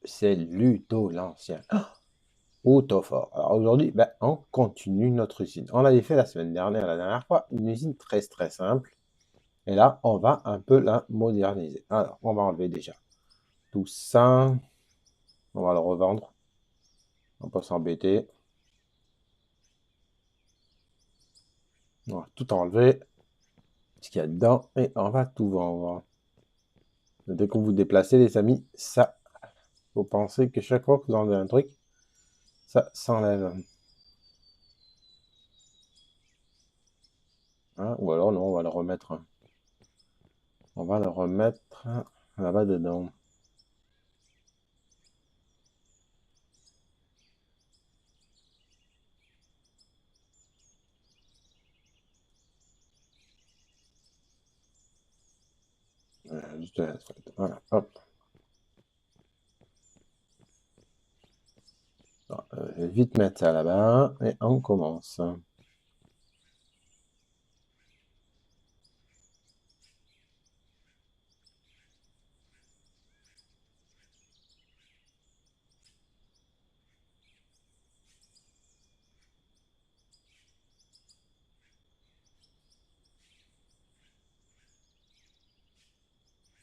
C'est Ludo l'Ancien. Ou Tofort. Alors aujourd'hui, ben, on continue notre usine. On l'avait fait la semaine dernière, la dernière fois, une usine très très simple. Et là, on va un peu la moderniser. Alors, on va enlever déjà tout ça. On va le revendre. On va pas s'embêter. On va tout enlever. Ce qu'il y a dedans. Et on va tout vendre. Dès que vous vous déplacez, les amis, ça, faut penser que chaque fois que vous enlevez un truc, ça s'enlève. Hein, ou alors, non, on va le remettre. On va le remettre là-bas dedans. Juste voilà, hop. Alors, je vais vite mettre ça là-bas et on commence.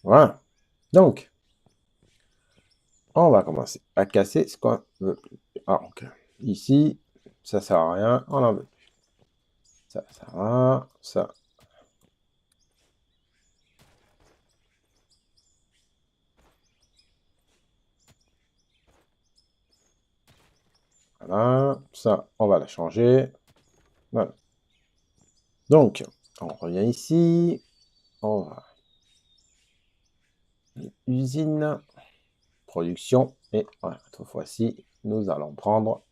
Voilà. Donc, on va commencer à casser ce qu'on veut plus. Ah, ok. Ici, ça sert à rien, on en veut plus. Ça sert à rien, ça. Voilà, ça, on va la changer. Voilà. Donc, on revient ici. On va. Usine, production. Et voilà, cette fois-ci, nous allons prendre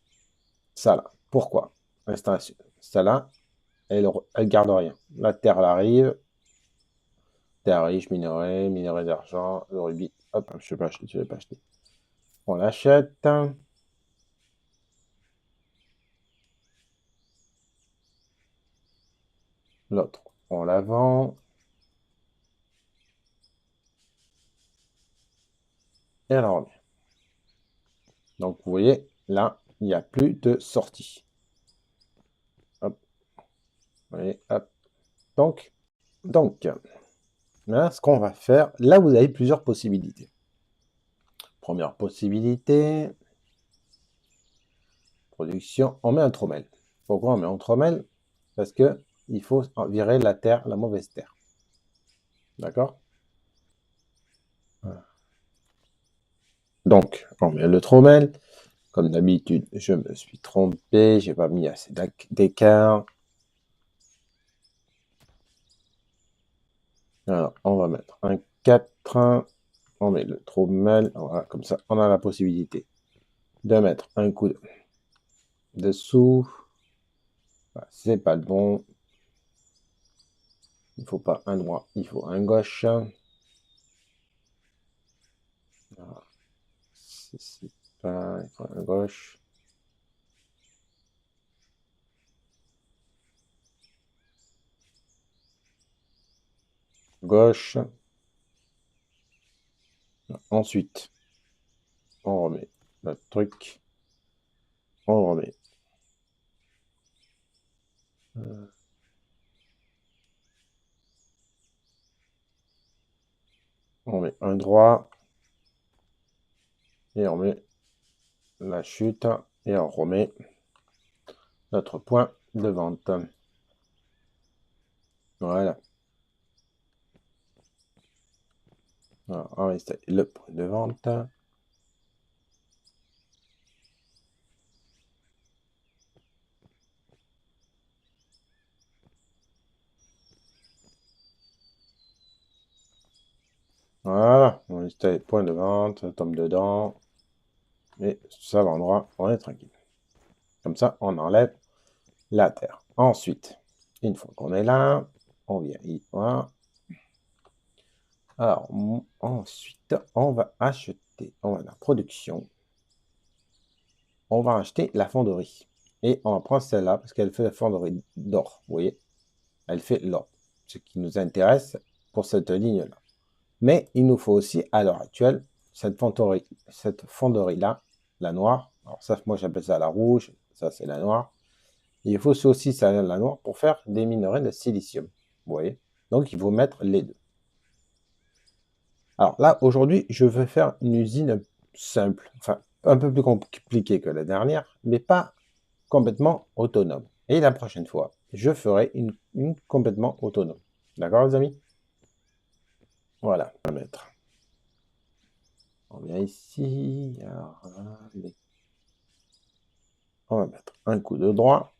ça là. Pourquoi? Installation. Ça là, elle garde rien. La terre, elle arrive. Terre riche, minerai, minerai d'argent, le rubis. Hop, je ne vais pas acheter, je vais pas acheter. On l'achète. L'autre, on la vend. Et elle revient. Donc, vous voyez, là, il n'y a plus de sortie. Hop, vous voyez, hop. Donc, là, ce qu'on va faire, là, vous avez plusieurs possibilités. Première possibilité, production, on met un trommel. Pourquoi on met un trommel? Parce que il faut virer la terre, la mauvaise terre. D'accord? Voilà. Donc, on met le trommel. Comme d'habitude, je me suis trompé, j'ai pas mis assez d'écart. Alors, on va mettre un 4. On met le trommel. Voilà, comme ça, on a la possibilité de mettre un coup dessous. Voilà, c'est pas le bon. Il faut pas un droit, il faut un gauche. Voilà. C'est pas, il faut un gauche. Gauche. Ensuite, on remet notre truc. On remet. On met un droit. Et on met la chute. Et on remet notre point de vente. Voilà. Alors, on va installer le point de vente. Voilà, on installe le point de vente, ça tombe dedans. Et ça vendra, on est tranquille. Comme ça, on enlève la terre. Ensuite, une fois qu'on est là, on vient ici. Voilà. Alors, ensuite, on va acheter, on va dans la production. On va acheter la fonderie. Et on va prendre celle-là parce qu'elle fait la fonderie d'or. Vous voyez? Elle fait l'or. Ce qui nous intéresse pour cette ligne-là. Mais il nous faut aussi, à l'heure actuelle, cette fonderie-là, la noire. Alors ça, moi j'appelle ça la rouge, ça c'est la noire. Et il faut aussi ça, la noire pour faire des minerais de silicium. Vous voyez? Donc il faut mettre les deux. Alors là, aujourd'hui, je veux faire une usine simple, enfin un peu plus compliquée que la dernière, mais pas complètement autonome. Et la prochaine fois, je ferai une complètement autonome. D'accord, les amis? Voilà, on va mettre. On vient ici. Alors, on va mettre un coup de droit.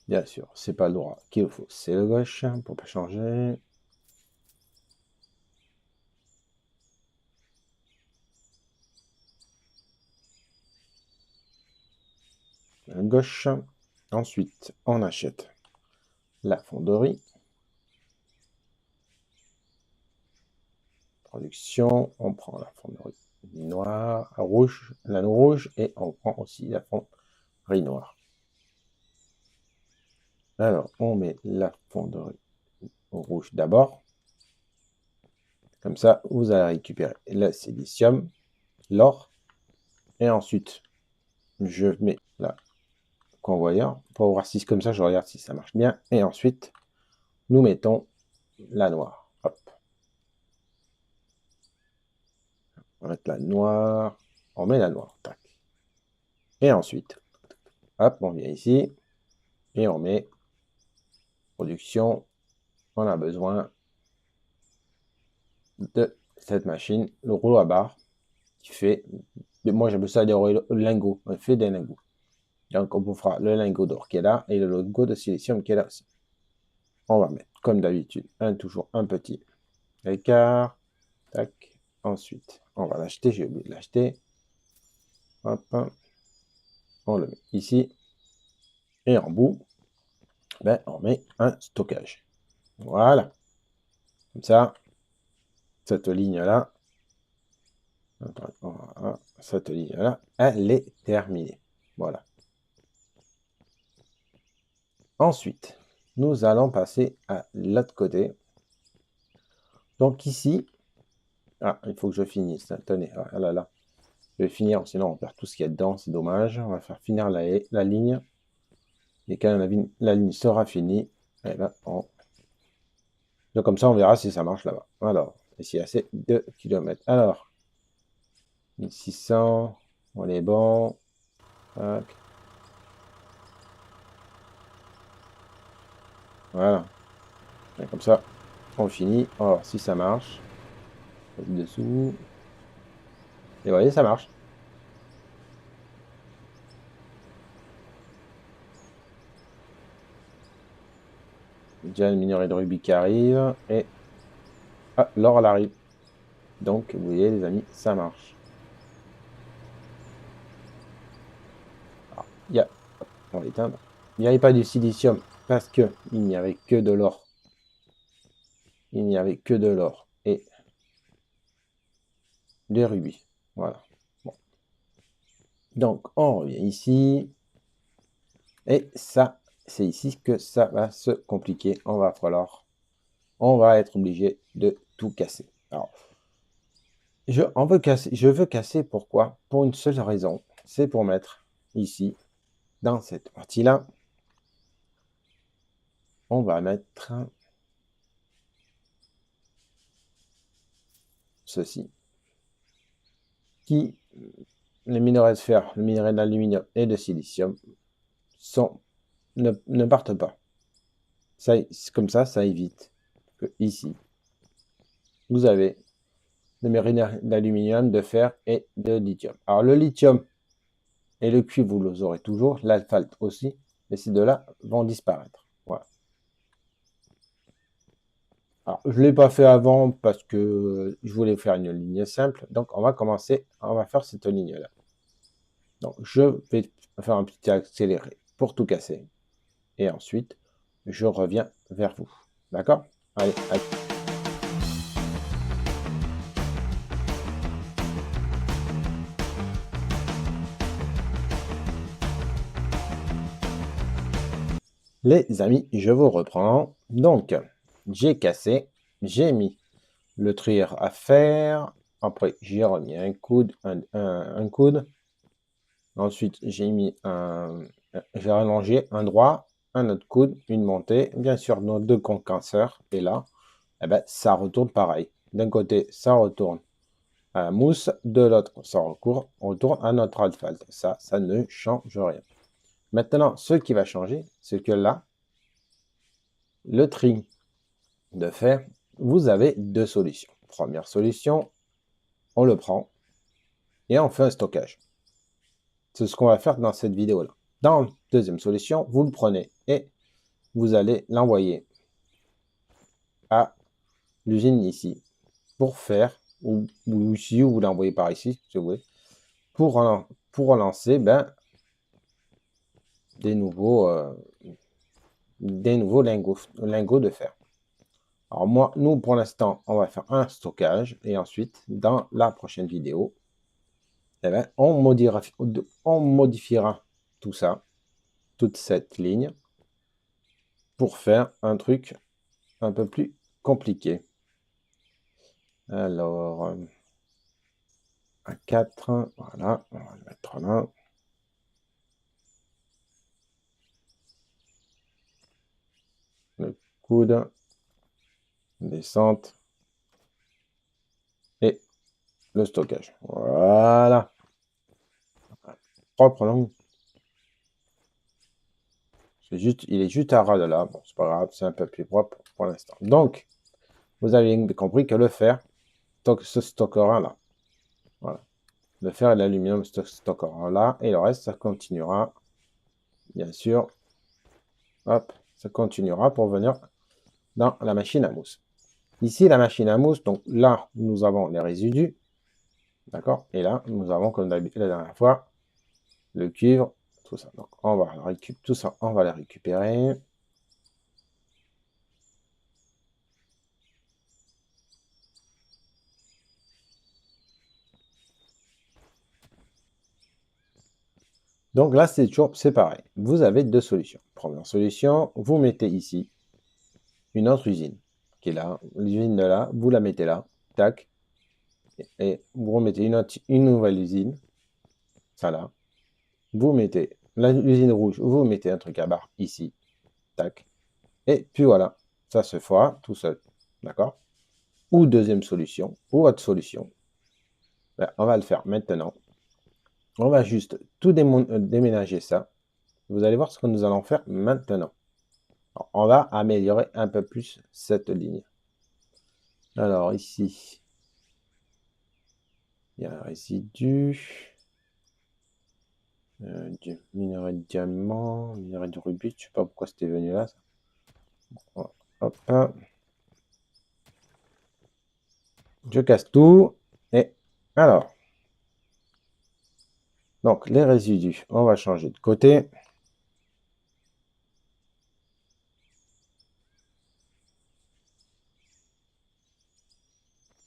Bien sûr, c'est pas le droit qu'il faut, c'est le gauche pour pas changer. Le gauche. Ensuite, on achète la fonderie. Production, on prend la fonderie noire, rouge, la rouge, et on prend aussi la fonderie noire. Alors, on met la fonderie rouge d'abord. Comme ça, vous allez récupérer le silicium, l'or, et ensuite, je mets la convoyeur pour voir si comme ça, je regarde si ça marche bien. Et ensuite, nous mettons la noire. Hop. On va mettre la noire. On met la noire. Tac. Et ensuite, hop, on vient ici et on met production. On a besoin de cette machine, le rouleau à barre, qui fait, moi j'appelle ça des lingots, on fait des lingots. Donc on vous fera le lingot d'or qui est là et le lingot de silicium qui est là aussi. On va mettre, comme d'habitude, toujours un petit écart. Tac. Ensuite, on va l'acheter, j'ai oublié de l'acheter. Hop. On le met ici. Et en bout, ben, on met un stockage. Voilà. Comme ça, cette ligne-là, cette ligne-là, elle est terminée. Voilà. Ensuite, nous allons passer à l'autre côté. Donc ici, il faut que je finisse. Tenez, ah là là. Je vais finir, sinon on perd tout ce qu'il y a dedans, c'est dommage. On va faire finir la ligne. Et quand la ligne sera finie, eh ben, donc comme ça, on verra si ça marche là-bas. Alors, ici, c'est 2 km. Alors, 1600, on est bon. Tac. Voilà. Et comme ça, on finit. On va voir si ça marche. Dessous. Et vous voyez, ça marche. Déjà une minerai de rubis qui arrive. Et l'or, elle arrive. Donc, vous voyez, les amis, ça marche. Alors, on va l'éteindre. Il n'y avait pas du silicium parce qu'il n'y avait que de l'or. Il n'y avait que de l'or et des rubis. Voilà. Bon. Donc, on revient ici. Et ça, c'est ici que ça va se compliquer. On va être obligé de tout casser. Alors, je veux casser pourquoi? Pour une seule raison. C'est pour mettre ici, dans cette partie-là, on va mettre ceci. Les minerais de fer, les minerais d'aluminium et de silicium ne partent pas. Comme ça évite que ici, vous avez des minerais d'aluminium, de fer et de lithium. Alors le lithium et le cuivre, vous les aurez toujours, l'asphalte aussi, mais ces deux-là vont disparaître. Voilà. Alors, je ne l'ai pas fait avant parce que je voulais faire une ligne simple. Donc, on va faire cette ligne-là. Donc, je vais faire un petit accéléré pour tout casser. Et ensuite, je reviens vers vous. D'accord? Allez, allez. Les amis, je vous reprends. Donc, j'ai cassé, j'ai mis le trier à faire. Après, j'ai remis un coude, un coude. Ensuite, j'ai rallongé un droit, un autre coude, une montée. Bien sûr, nos deux concasseurs. Et là, eh ben, ça retourne pareil. D'un côté, ça retourne à mousse. De l'autre, ça retourne à notre asphalte. Ça ne change rien. Maintenant, ce qui va changer, c'est que là, le tri de fer, vous avez deux solutions. Première solution, on le prend et on fait un stockage. C'est ce qu'on va faire dans cette vidéo-là. Dans la deuxième solution, vous le prenez et vous allez l'envoyer à l'usine ici pour faire, ou ici, ou vous l'envoyez par ici, si vous voulez, pour relancer des nouveaux lingots de fer. Alors moi, nous, pour l'instant, on va faire un stockage et ensuite, dans la prochaine vidéo, eh ben, on modifiera tout ça, toute cette ligne, pour faire un truc un peu plus compliqué. Alors, à 4, voilà, on va le mettre là. Le coude, descente et le stockage. Voilà. Propre, non? Il est juste à ras de là. Bon, c'est pas grave, c'est un peu plus propre pour l'instant. Donc, vous avez compris que le fer se stockera là. Voilà. Le fer et l'aluminium se stockeront là. Et le reste, ça continuera. Bien sûr. Hop, ça continuera pour venir dans la machine à mousse. Ici, la machine à mousse, donc là, nous avons les résidus. D'accord? Et là, nous avons, comme d'habitude la dernière fois, le cuivre, tout ça. Donc, on va tout ça, on va les récupérer. Donc là, c'est pareil. Vous avez deux solutions. Première solution, vous mettez ici une autre usine qui est là. L'usine de là, vous la mettez là. Tac. Et vous remettez une nouvelle usine. Ça là. Vous mettez l'usine rouge, vous mettez un truc à barre ici. Tac. Et puis voilà. Ça se fera tout seul. D'accord? Ou deuxième solution, ou autre solution. Ben, on va le faire maintenant. On va juste tout déménager ça. Vous allez voir ce que nous allons faire maintenant. Alors, on va améliorer un peu plus cette ligne. Alors ici, il y a un résidu. Du minerai de diamant, minerai de rubis, je sais pas pourquoi c'était venu là. Ça. Hop, je casse tout. Et alors, donc les résidus, on va changer de côté.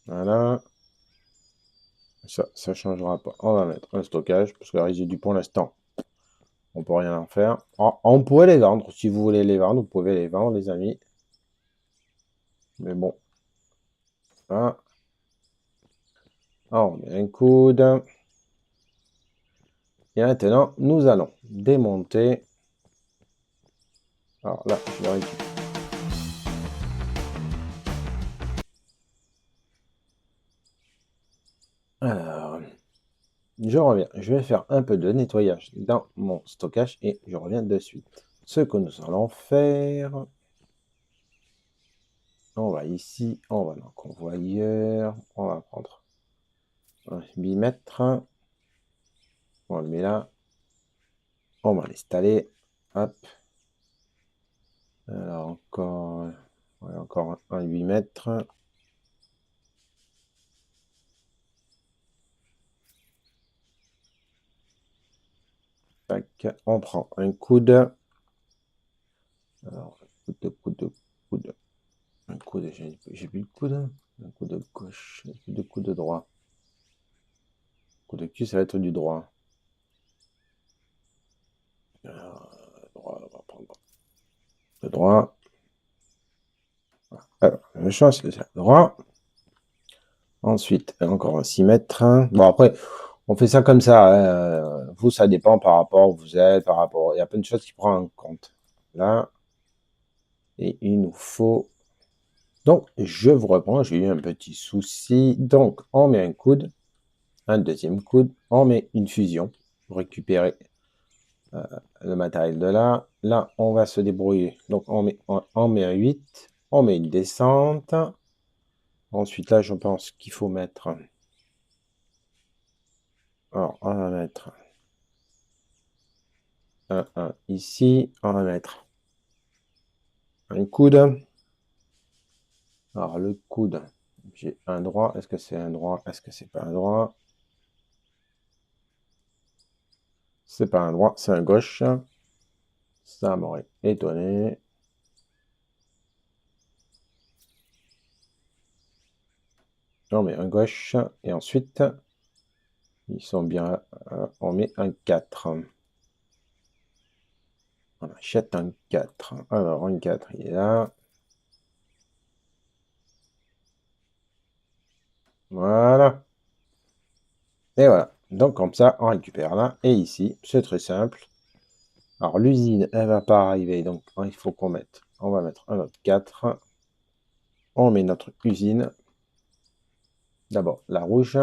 Voilà. Ça ne changera pas. On va mettre un stockage, parce que les résidus, pour l'instant, on peut rien en faire. On pourrait les vendre. Si vous voulez les vendre, vous pouvez les vendre, les amis. Mais bon. Voilà. On met un coude. Et maintenant, nous allons démonter. Alors là, je vais récupérer. Alors, je reviens. Je vais faire un peu de nettoyage dans mon stockage et je reviens de suite. Ce que nous allons faire, on va ici, on va dans le convoyeur, on va prendre un bimètre, on le met là, on va l'installer, hop. Alors encore, ouais, encore un 8 mètres. Tac, on prend un coude. Alors, coude. Un coude, j'ai plus de coude. Un coude gauche, j'ai plus de coude droit. Coude de cul, ça va être du droit. Alors, droit, on va prendre le droit. Alors, le champ, c'est le droit. Ensuite, encore un 6 mètres. Bon, après, on fait ça comme ça. Vous, ça dépend par rapport où vous êtes, par rapport. Il y a plein de choses qui prennent en compte. Là, et il nous faut. Donc, je vous reprends. J'ai eu un petit souci. Donc, on met un coude, un deuxième coude. On met une fusion pour récupérer le matériel de là. Là, on va se débrouiller. Donc, on met un 8. On met une descente. Ensuite, là, je pense qu'il faut mettre. Alors, on va mettre un 1 ici. On va mettre un coude. Alors, le coude, j'ai un droit. Est-ce que c'est un droit? Est-ce que c'est pas un droit? C'est pas un droit, c'est un gauche. Ça m'aurait étonné. On met un gauche. Et ensuite, ils sont bien. On met un 4. On achète un 4. Alors, un 4, il est là. Voilà. Et voilà. Donc, comme ça, on récupère là. Et ici, c'est très simple. Alors, l'usine, elle va pas arriver. Donc, il faut qu'on mette. On va mettre un autre 4. On met notre usine. D'abord, la rouge.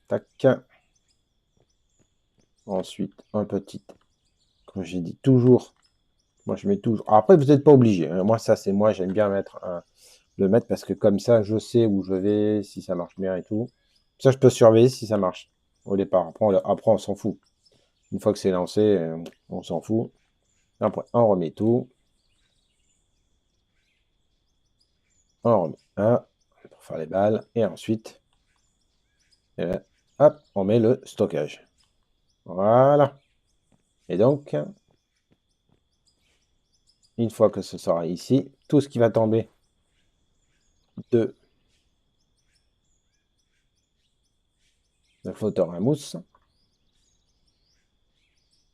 Tac. Ensuite, un petit. Comme j'ai dit, toujours. Moi, je mets toujours. Après, vous n'êtes pas obligé. Moi, ça, c'est moi. J'aime bien le mettre parce que comme ça, je sais où je vais, si ça marche bien et tout. Ça, je peux surveiller si ça marche au départ. Après, on s'en fout. Une fois que c'est lancé, on s'en fout. Après, on remet tout. On remet un pour faire les balles. Et ensuite, hop, on met le stockage. Voilà. Et donc, une fois que ce sera ici, tout ce qui va tomber de la flotteur à mousse.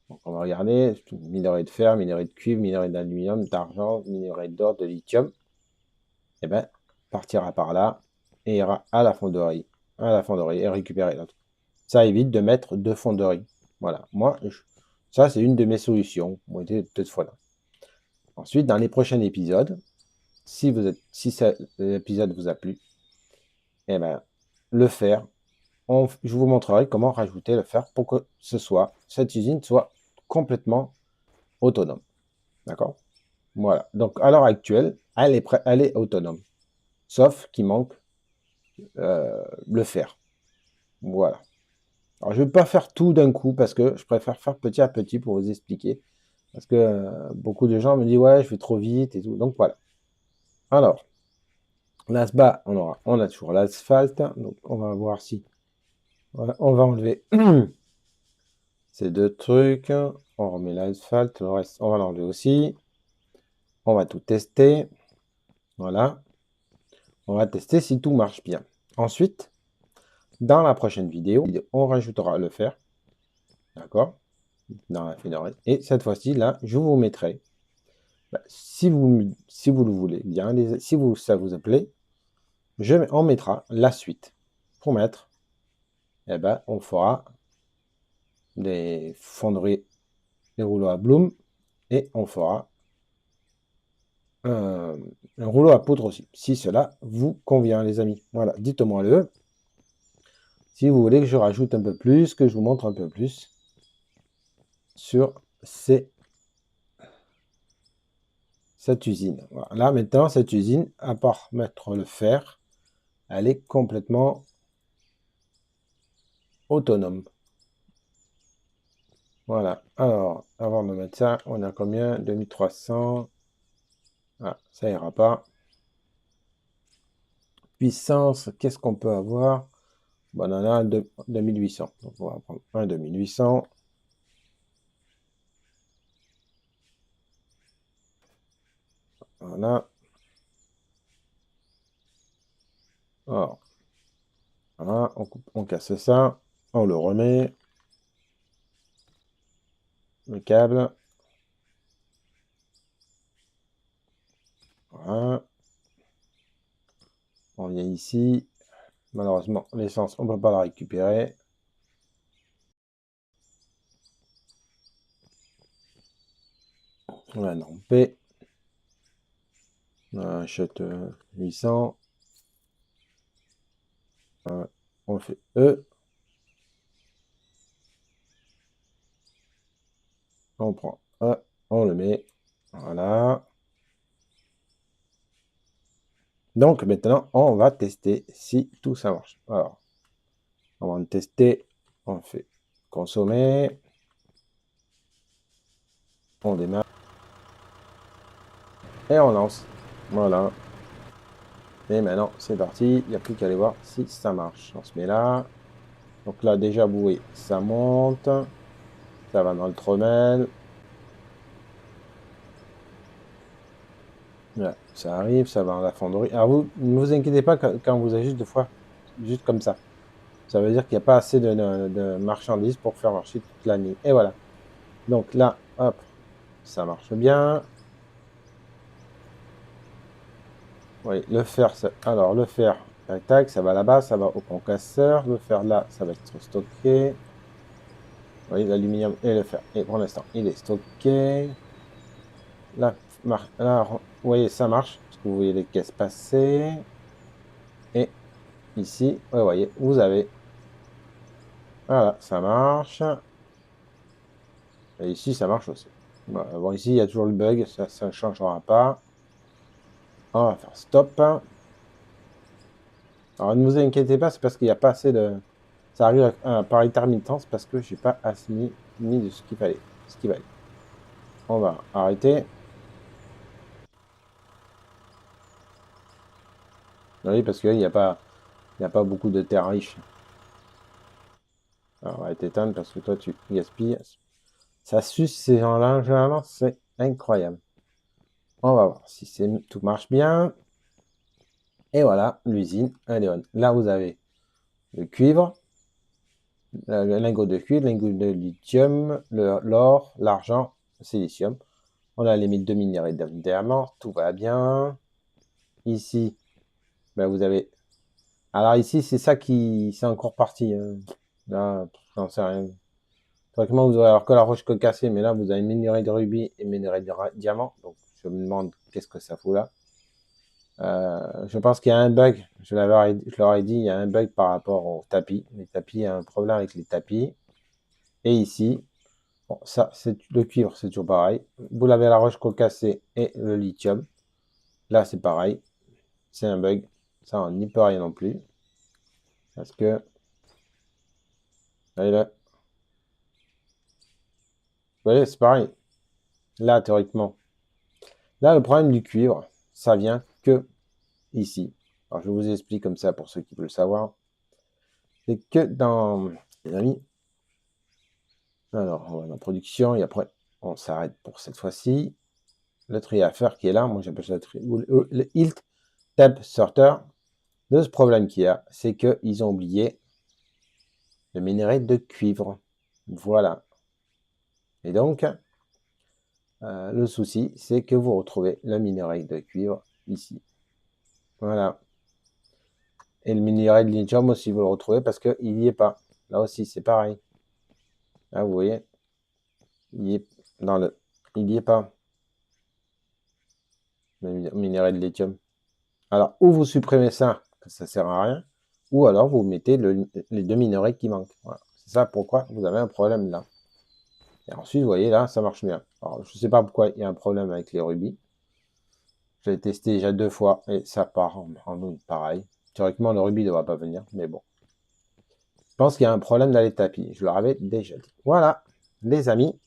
Donc, on va regarder minerai de fer, minerai de cuivre, minerai d'aluminium, d'argent, minerai d'or, de lithium. Et bien, partira par là et ira à la fonderie. À la fonderie et récupérer l'autre. Ça évite de mettre deux fonderies. Voilà. Moi, ça, c'est une de mes solutions. Moi, peut-être voilà. Ensuite, dans les prochains épisodes, si l'épisode vous a plu, eh ben, le fer, je vous montrerai comment rajouter le fer pour que cette usine soit complètement autonome. D'accord? Voilà. Donc, à l'heure actuelle, elle est autonome. Sauf qu'il manque le fer. Voilà. Alors, je ne vais pas faire tout d'un coup parce que je préfère faire petit à petit pour vous expliquer. Parce que beaucoup de gens me disent, ouais, je vais trop vite et tout. Donc, voilà. Alors, là-bas, on a toujours l'asphalte. Donc, on va voir si. Voilà, on va enlever ces deux trucs. On remet l'asphalte. Le reste, on va l'enlever aussi. On va tout tester. Voilà. On va tester si tout marche bien. Ensuite, dans la prochaine vidéo, on rajoutera le fer. D'accord? Dans la fédérale. Et cette fois-ci, là, je vous mettrai, si vous le voulez bien, si ça vous plaît, on mettra la suite. Pour mettre, eh ben, on fera des fonderies, des rouleaux à Bloom, et on fera un rouleau à poudre aussi, si cela vous convient, les amis. Voilà, dites-moi le. Si vous voulez que je rajoute un peu plus, que je vous montre un peu plus sur cette usine. Voilà. Là, maintenant, cette usine, à part mettre le fer, elle est complètement autonome. Voilà. Alors, avant de mettre ça, on a combien? 2300. Ah, ça ira pas. Puissance, qu'est-ce qu'on peut avoir? Bon, on en a un 2800. Donc, on va prendre un 2800. Voilà. Alors, voilà, on casse ça. On le remet. Le câble. Voilà. On vient ici. Malheureusement, l'essence, on ne peut pas la récupérer. Voilà, non, P. On achète 800. On fait E. On prend E. On le met. Voilà. Donc maintenant, on va tester si tout ça marche. Alors, on va tester. On fait consommer. On démarre. Et on lance. Voilà. Et maintenant, c'est parti. Il n'y a plus qu'à aller voir si ça marche. On se met là. Donc là, déjà, vous voyez, ça monte. Ça va dans le trommel. Là, ça arrive, ça va dans la fonderie. Alors vous, ne vous inquiétez pas quand vous avez juste deux fois, juste comme ça. Ça veut dire qu'il n'y a pas assez de marchandises pour faire marcher toute la nuit. Et voilà. Donc là, hop, ça marche bien. Oui, le fer, alors le fer, tac, tac, ça va là-bas, ça va au concasseur. Le fer là, ça va être stocké. Vous voyez, l'aluminium et le fer. Et pour l'instant, il est stocké. Là, vous voyez, ça marche. Parce que vous voyez les caisses passer. Et ici, vous voyez, vous avez. Voilà, ça marche. Et ici, ça marche aussi. Voilà, bon, ici, il y a toujours le bug. Ça ne changera pas. On va faire stop. Alors, ne vous inquiétez pas, c'est parce qu'il n'y a pas assez de... Ça arrive par intermittence parce que j'ai pas assez mis de ce qu'il fallait. On va arrêter. Oui, parce qu'il n'y a pas, il y a pas beaucoup de terres riches. Alors, on va t'éteindre parce que toi, tu gaspilles. Ça suce ces gens-là, généralement, c'est incroyable. On va voir si tout marche bien. Et voilà, l'usine, elle est on. Là, vous avez le cuivre, le lingot de cuivre, le lingot de lithium, l'or, l'argent, le silicium. On a les 2 minéraux de diamant, tout va bien. Ici, ben vous avez... Alors ici, c'est ça qui... C'est encore parti. Là, j'en sais rien. Théoriquement, vous aurez alors que la roche cocassée, mais là, vous avez minerai de rubis et minerai de diamant. Donc, je me demande qu'est-ce que ça fout là. Je pense qu'il y a un bug. Je leur ai dit, il y a un bug par rapport aux tapis. Les tapis, il y a un problème avec les tapis. Et ici, bon, ça, c'est le cuivre, c'est toujours pareil. Vous l'avez la roche cocassée et le lithium. Là, c'est pareil. C'est un bug. Ça, on n'y peut rien non plus. Parce que, allez là. Vous voyez, c'est pareil. Là, théoriquement. Là, le problème du cuivre, ça vient que ici. Alors, je vous explique comme ça pour ceux qui veulent savoir. C'est que dans, les amis, alors, on va dans production et après, on s'arrête pour cette fois-ci. Le tri à faire qui est là, moi j'appelle ça le Hilt Tab Sorter. Le problème qu'il y a, c'est qu'ils ont oublié le minerai de cuivre. Voilà. Et donc, le souci, c'est que vous retrouvez le minerai de cuivre ici. Voilà. Et le minerai de lithium aussi, vous le retrouvez parce qu'il n'y est pas. Là aussi, c'est pareil. Là, vous voyez, il y est il n'y est pas, le minerai de lithium. Alors, ou vous supprimez ça, ça sert à rien, ou alors vous mettez les 2 minerais qui manquent. Voilà. C'est ça pourquoi vous avez un problème là. Et ensuite, vous voyez, là, ça marche bien. Alors, je ne sais pas pourquoi il y a un problème avec les rubis. Je l'ai testé déjà 2 fois et ça part en pareil. Théoriquement, le rubis ne devrait pas venir, mais bon. Je pense qu'il y a un problème dans les tapis. Je leur avais déjà dit. Voilà, les amis,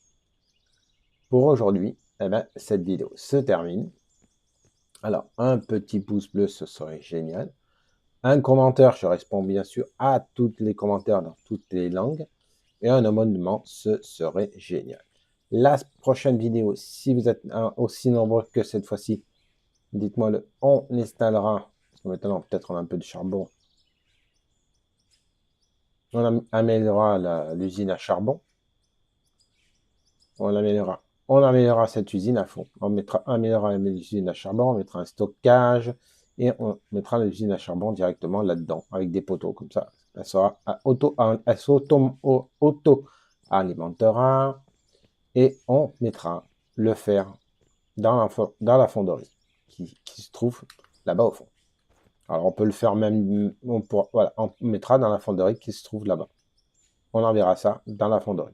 pour aujourd'hui, eh ben, cette vidéo se termine. Alors, un petit pouce bleu, ce serait génial. Un commentaire, je réponds bien sûr à tous les commentaires dans toutes les langues. Et un abonnement, ce serait génial. La prochaine vidéo, si vous êtes aussi nombreux que cette fois-ci, dites-moi le. On installera, parce que maintenant peut-être on a un peu de charbon. On améliorera l'usine à charbon. On améliorera cette usine à fond. On améliorera l'usine à charbon, on mettra un stockage, et on mettra l'usine à charbon directement là-dedans, avec des poteaux, comme ça. Elle sera elle s'auto-alimentera, et on mettra le fer dans la fonderie qui se trouve là-bas au fond. Alors, on peut le faire même, voilà, on mettra dans la fonderie qui se trouve là-bas. On enverra ça dans la fonderie.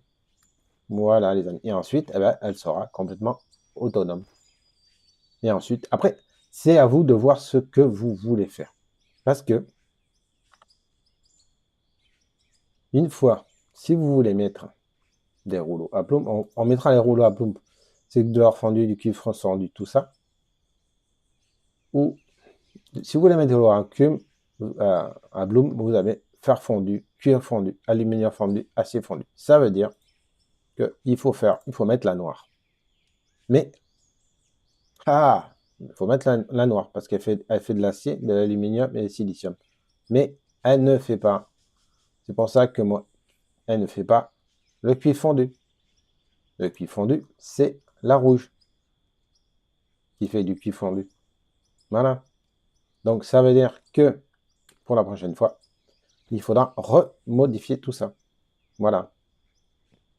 Voilà, les amis. Et ensuite, eh ben, elle sera complètement autonome. Et ensuite, après, c'est à vous de voir ce que vous voulez faire. Parce que, une fois, si vous voulez mettre des rouleaux à plomb, on mettra les rouleaux à plomb. C'est de l'or fondu, du cuivre fondu, tout ça. Ou, si vous voulez mettre de l'or à bloom, vous avez fer fondu, cuivre fondu, aluminium fondu, acier fondu. Ça veut dire qu'il faut mettre la noire. Mais, il faut mettre la noire parce qu'elle fait de l'acier, de l'aluminium et du silicium. Mais elle ne fait pas. C'est pour ça que moi, elle ne fait pas le cuivre fondu. Le cuivre fondu, c'est la rouge qui fait du cuivre fondu. Voilà. Donc, ça veut dire que pour la prochaine fois, il faudra remodifier tout ça. Voilà.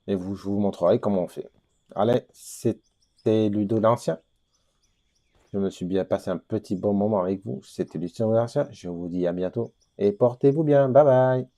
Et je vous montrerai comment on fait. Allez, c'était Ludo l'Ancien. Je me suis bien passé un petit bon moment avec vous. C'était Lucien l'Ancien. Je vous dis à bientôt et portez-vous bien. Bye bye.